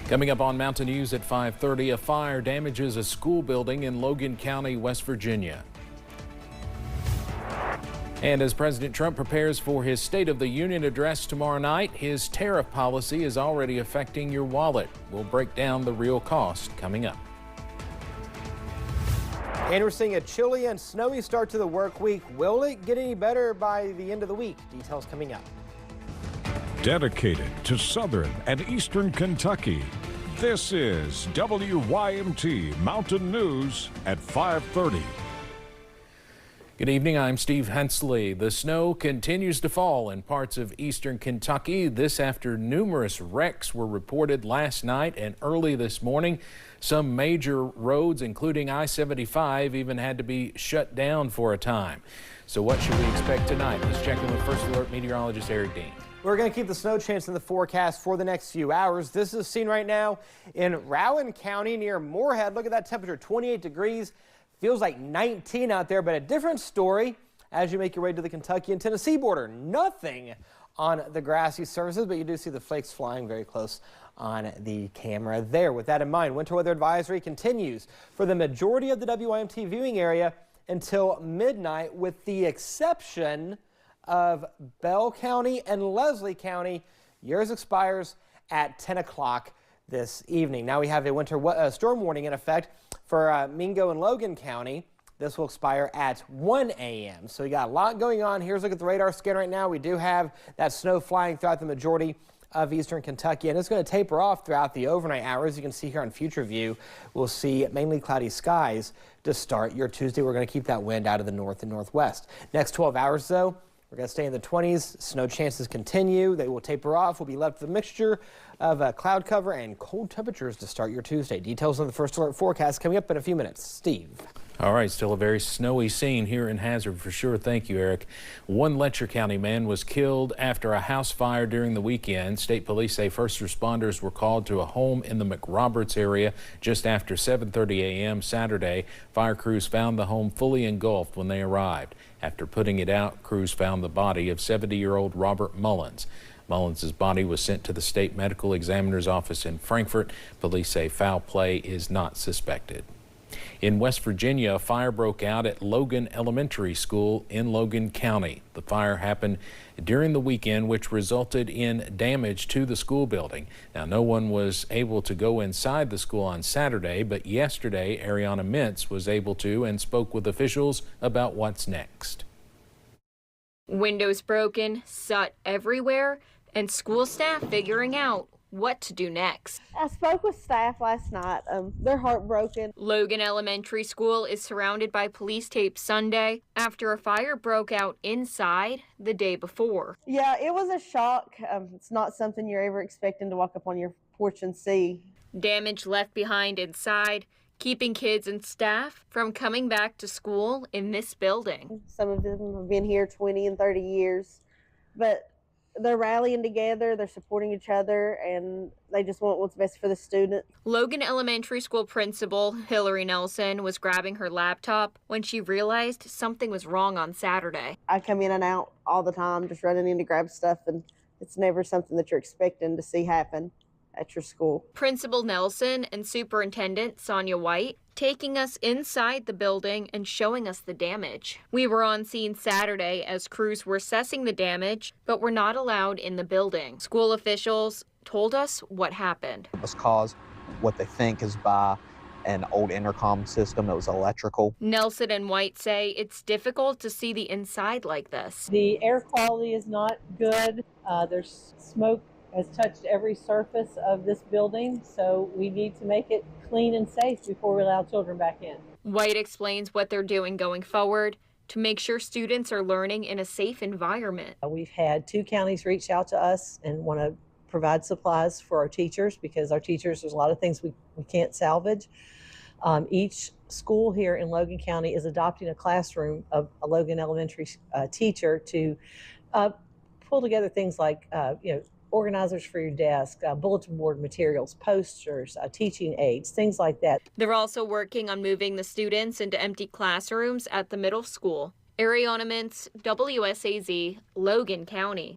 Coming up on Mountain News at 5:30, a fire damages a school building in Logan County, West Virginia. And as President Trump prepares for his State of the Union address tomorrow night, his tariff policy is already affecting your wallet. We'll break down the real cost coming up. And we're seeing a chilly and snowy start to the work week. Will it get any better by the end of the week? Details coming up. Dedicated to Southern and Eastern Kentucky, this is WYMT Mountain News at 5:30. Good evening, I'm Steve Hensley. The snow continues to fall in parts of eastern Kentucky. This after numerous wrecks were reported last night and early this morning. Some major roads, including I-75, even had to be shut down for a time. So what should we expect tonight? Let's check in with First Alert meteorologist Eric Dean. We're going to keep the snow chance in the forecast for the next few hours. This is seen right now in Rowan County near Moorhead. Look at that temperature, 28 degrees. Feels like 19 out there, but a different story as you make your way to the Kentucky and Tennessee border. Nothing on the grassy surfaces, but you do see the flakes flying very close on the camera there. With that in mind, winter weather advisory continues for the majority of the WYMT viewing area until midnight, with the exception of Bell County and Leslie County. Yours expires at 10 o'clock this evening. Now we have a winter storm warning in effect for Mingo and Logan County. This will expire at 1 a.m. So you got a lot going on. Here's a look at the radar scan right now. We do have that snow flying throughout the majority of eastern Kentucky, and it's going to taper off throughout the overnight hours. You can see here on future view, we'll see mainly cloudy skies to start your Tuesday. We're going to keep that wind out of the north and northwest. Next 12 hours, though, we're going to stay in the 20s. Snow chances continue. They will taper off. We'll be left with a mixture of cloud cover and cold temperatures to start your Tuesday. Details on the First Alert forecast coming up in a few minutes. Steve. All right, still a very snowy scene here in Hazard for sure. Thank you, Eric. One Letcher County man was killed after a house fire during the weekend. State police say first responders were called to a home in the McRoberts area just after 7:30 a.m. Saturday. Fire crews found the home fully engulfed when they arrived. After putting it out, crews found the body of 70-year-old Robert Mullins. Mullins' body was sent to the state medical examiner's office in Frankfort. Police say foul play is not suspected. In West Virginia, a fire broke out at Logan Elementary School in Logan County. The fire happened during the weekend, which resulted in damage to the school building. Now, no one was able to go inside the school on Saturday, but yesterday, Ariana Mintz was able to and spoke with officials about what's next. Windows broken, soot everywhere, and school staff figuring out what to do next. I spoke with staff last night. They're heartbroken. Logan Elementary School is surrounded by police tape Sunday after a fire broke out inside the day before. Yeah, it was a shock. It's not something you're ever expecting to walk up on your porch and see. Damage left behind inside, keeping kids and staff from coming back to school in this building. Some of them have been here 20 and 30 years, but they're rallying together, they're supporting each other, and they just want what's best for the student. Logan Elementary School principal Hillary Nelson was grabbing her laptop when she realized something was wrong on Saturday. I come in and out all the time, just running in to grab stuff, and it's never something that you're expecting to see happen at your school. Principal Nelson and Superintendent Sonia White taking us inside the building and showing us the damage. We were on scene Saturday as crews were assessing the damage, but were not allowed in the building. School officials told us what happened. It was caused what they think is by an old intercom system. It was electrical. Nelson and White say it's difficult to see the inside like this. The air quality is not good. There's smoke has touched every surface of this building, so we need to make it clean and safe before we allow children back in. White explains what they're doing going forward to make sure students are learning in a safe environment. We've had 2 counties reach out to us and want to provide supplies for our teachers, because our teachers, there's a lot of things we can't salvage. Each school here in Logan County is adopting a classroom of a Logan Elementary teacher to pull together things like organizers for your desk, bulletin board materials, posters, teaching aids, things like that. They're also working on moving the students into empty classrooms at the middle school. Ariana Mintz, WSAZ, Logan County.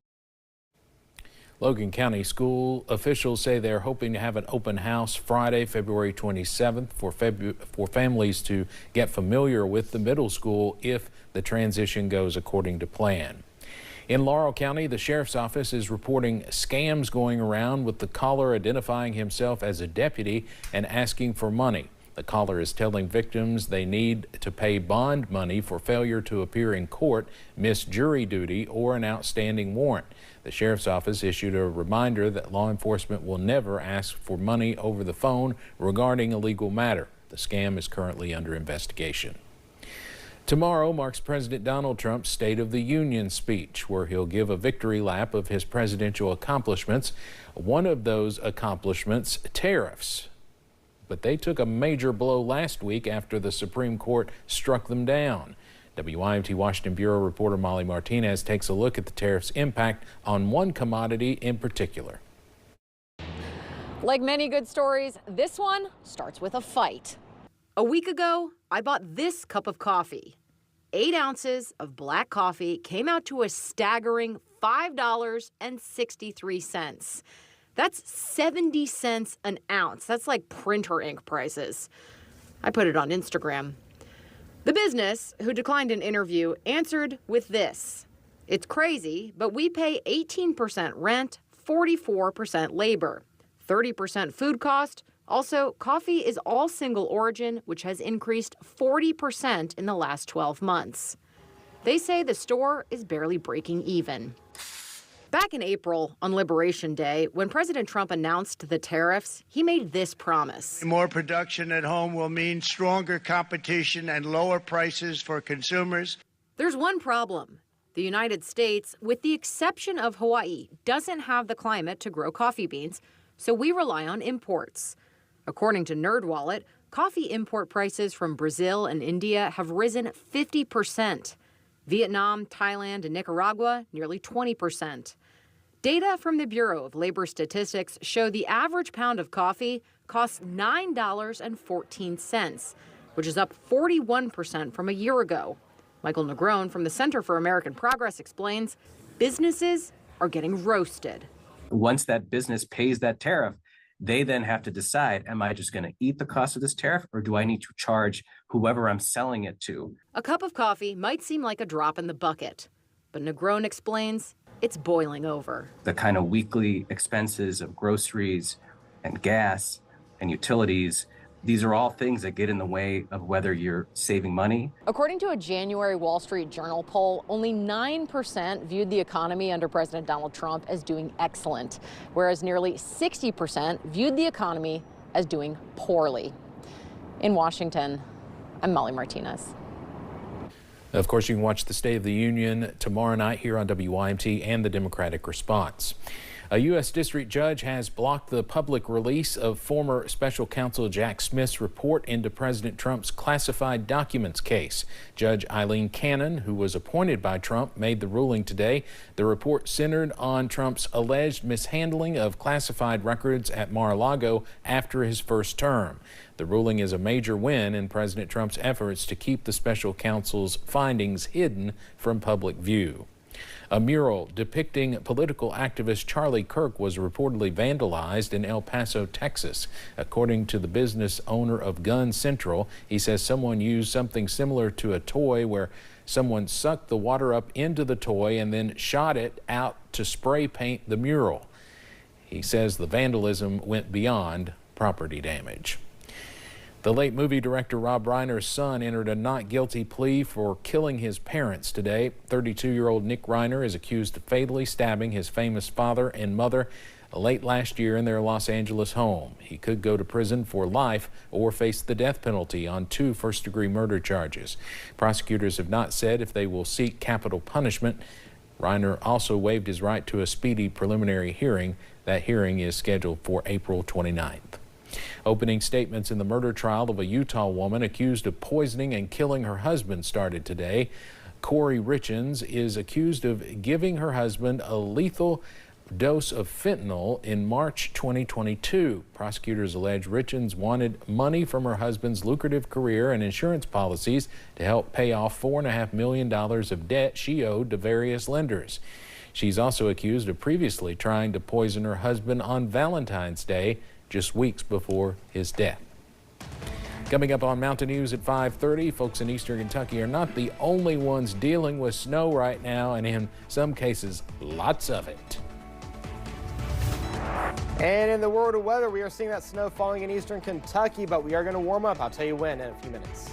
Logan County school officials say they're hoping to have an open house Friday, February 27th for families to get familiar with the middle school if the transition goes according to plan. In Laurel County, the sheriff's office is reporting scams going around with the caller identifying himself as a deputy and asking for money. The caller is telling victims they need to pay bond money for failure to appear in court, miss jury duty, or an outstanding warrant. The sheriff's office issued a reminder that law enforcement will never ask for money over the phone regarding a legal matter. The scam is currently under investigation. Tomorrow marks President Donald Trump's State of the Union speech, where he'll give a victory lap of his presidential accomplishments. One of those accomplishments, tariffs. But they took a major blow last week after the Supreme Court struck them down. WYMT Washington Bureau reporter Molly Martinez takes a look at the tariffs' impact on one commodity in particular. Like many good stories, this one starts with a fight. A week ago, I bought this cup of coffee. 8 ounces of black coffee came out to a staggering $5.63. That's 70 cents an ounce. That's like printer ink prices. I put it on Instagram. The business, who declined an interview, answered with this. It's crazy, but we pay 18% rent, 44% labor, 30% food cost. Also, coffee is all single origin, which has increased 40% in the last 12 months. They say the store is barely breaking even. Back in April, on Liberation Day, when President Trump announced the tariffs, he made this promise. More production at home will mean stronger competition and lower prices for consumers. There's one problem. The United States, with the exception of Hawaii, doesn't have the climate to grow coffee beans, so we rely on imports. According to NerdWallet, coffee import prices from Brazil and India have risen 50%. Vietnam, Thailand, and Nicaragua, nearly 20%. Data from the Bureau of Labor Statistics show the average pound of coffee costs $9.14, which is up 41% from a year ago. Michael Negron from the Center for American Progress explains businesses are getting roasted. Once that business pays that tariff, they then have to decide, am I just going to eat the cost of this tariff, or do I need to charge whoever I'm selling it to? A cup of coffee might seem like a drop in the bucket, but Negron explains it's boiling over. The kind of weekly expenses of groceries and gas and utilities, these are all things that get in the way of whether you're saving money. According to a January Wall Street Journal poll, only 9% viewed the economy under President Donald Trump as doing excellent, whereas nearly 60% viewed the economy as doing poorly. In Washington, I'm Molly Martinez. Of course, you can watch the State of the Union tomorrow night here on WYMT and the Democratic Response. A U.S. district judge has blocked the public release of former special counsel Jack Smith's report into President Trump's classified documents case. Judge Eileen Cannon, who was appointed by Trump, made the ruling today. The report centered on Trump's alleged mishandling of classified records at Mar-a-Lago after his first term. The ruling is a major win in President Trump's efforts to keep the special counsel's findings hidden from public view. A mural depicting political activist Charlie Kirk was reportedly vandalized in El Paso, Texas. According to the business owner of Gun Central, he says someone used something similar to a toy where someone sucked the water up into the toy and then shot it out to spray paint the mural. He says the vandalism went beyond property damage. The late movie director Rob Reiner's son entered a not guilty plea for killing his parents today. 32-year-old Nick Reiner is accused of fatally stabbing his famous father and mother late last year in their Los Angeles home. He could go to prison for life or face the death penalty on 2 first-degree murder charges. Prosecutors have not said if they will seek capital punishment. Reiner also waived his right to a speedy preliminary hearing. That hearing is scheduled for April 29th. Opening statements in the murder trial of a Utah woman accused of poisoning and killing her husband started today. Corey Richens is accused of giving her husband a lethal dose of fentanyl in March 2022. Prosecutors allege Richens wanted money from her husband's lucrative career and insurance policies to help pay off $4.5 million of debt she owed to various lenders. She's also accused of previously trying to poison her husband on Valentine's Day, just weeks before his death. Coming up on Mountain News at 5:30, folks in eastern Kentucky are not the only ones dealing with snow right now, and in some cases, lots of it. And in the world of weather, we are seeing that snow falling in eastern Kentucky, but we are going to warm up. I'll tell you when in a few minutes.